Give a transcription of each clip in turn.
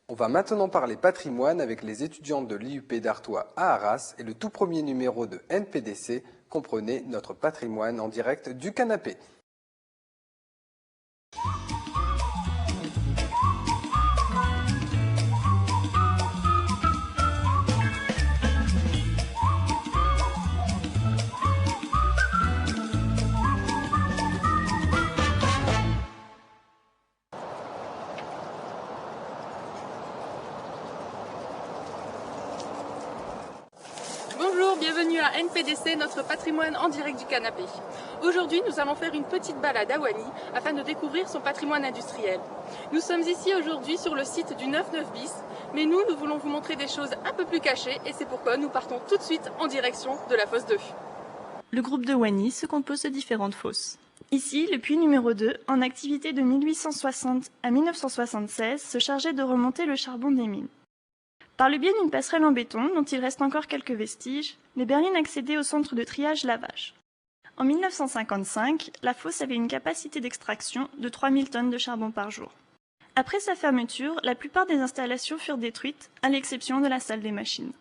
On va maintenant parler patrimoine avec les étudiantes de l'IUP d'Artois à Arras et le tout premier numéro de NPDC comprenait notre patrimoine en direct du canapé. Bonjour, bienvenue à NPDC, notre patrimoine en direct du canapé. Aujourd'hui, nous allons faire une petite balade à Wany afin de découvrir son patrimoine industriel. Nous sommes ici aujourd'hui sur le site du 99 bis, mais nous voulons vous montrer des choses un peu plus cachées et c'est pourquoi nous partons tout de suite en direction de la fosse 2. Le groupe de Wany se compose de différentes fosses. Ici, le puits numéro 2, en activité de 1860 à 1976, se chargeait de remonter le charbon des mines. Par le biais d'une passerelle en béton, dont il reste encore quelques vestiges, les berlines accédaient au centre de triage-lavage. En 1955, la fosse avait une capacité d'extraction de 3000 tonnes de charbon par jour. Après sa fermeture, la plupart des installations furent détruites, à l'exception de la salle des machines.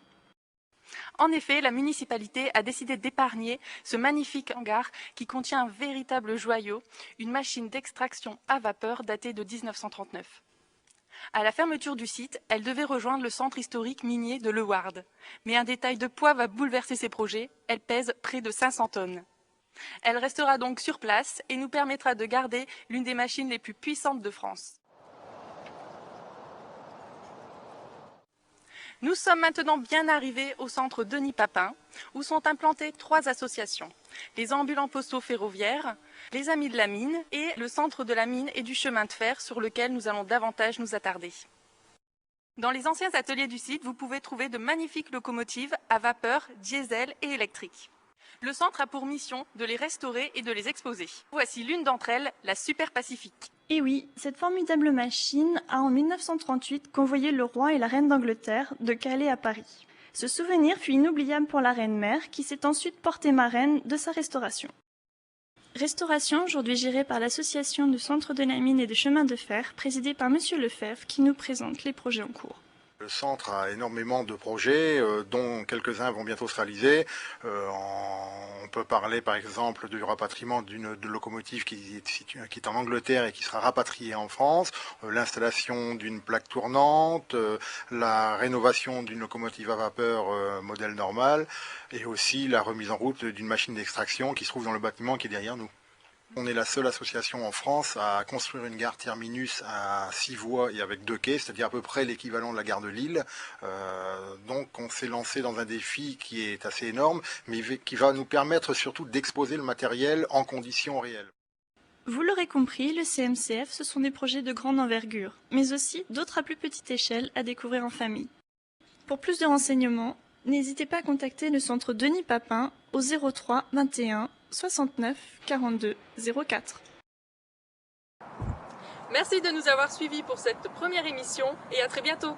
En effet, la municipalité a décidé d'épargner ce magnifique hangar qui contient un véritable joyau, une machine d'extraction à vapeur datée de 1939. À la fermeture du site, elle devait rejoindre le centre historique minier de Leward. Mais un détail de poids va bouleverser ses projets, elle pèse près de 500 tonnes. Elle restera donc sur place et nous permettra de garder l'une des machines les plus puissantes de France. Nous sommes maintenant bien arrivés au centre Denis Papin, où sont implantées 3 associations. Les ambulants postaux ferroviaires, les Amis de la mine et le centre de la mine et du chemin de fer sur lequel nous allons davantage nous attarder. Dans les anciens ateliers du site, vous pouvez trouver de magnifiques locomotives à vapeur, diesel et électrique. Le centre a pour mission de les restaurer et de les exposer. Voici l'une d'entre elles, la Super Pacifique. Et oui, cette formidable machine a en 1938 convoyé le roi et la reine d'Angleterre de Calais à Paris. Ce souvenir fut inoubliable pour la reine-mère qui s'est ensuite portée marraine de sa restauration. Restauration aujourd'hui gérée par l'association du Centre de la mine et des chemins de fer, présidée par Monsieur Lefebvre qui nous présente les projets en cours. Le centre a énormément de projets, dont quelques-uns vont bientôt se réaliser. On peut parler par exemple du rapatriement d'une locomotive qui est en Angleterre et qui sera rapatriée en France, l'installation d'une plaque tournante, la rénovation d'une locomotive à vapeur modèle normal, et aussi la remise en route d'une machine d'extraction qui se trouve dans le bâtiment qui est derrière nous. On est la seule association en France à construire une gare terminus à 6 voies et avec 2 quais, c'est-à-dire à peu près l'équivalent de la gare de Lille. Donc on s'est lancé dans un défi qui est assez énorme, mais qui va nous permettre surtout d'exposer le matériel en conditions réelles. Vous l'aurez compris, le CMCF, ce sont des projets de grande envergure, mais aussi d'autres à plus petite échelle à découvrir en famille. Pour plus de renseignements, n'hésitez pas à contacter le centre Denis Papin au 03 21 69 42 04. Merci de nous avoir suivis pour cette première émission et à très bientôt.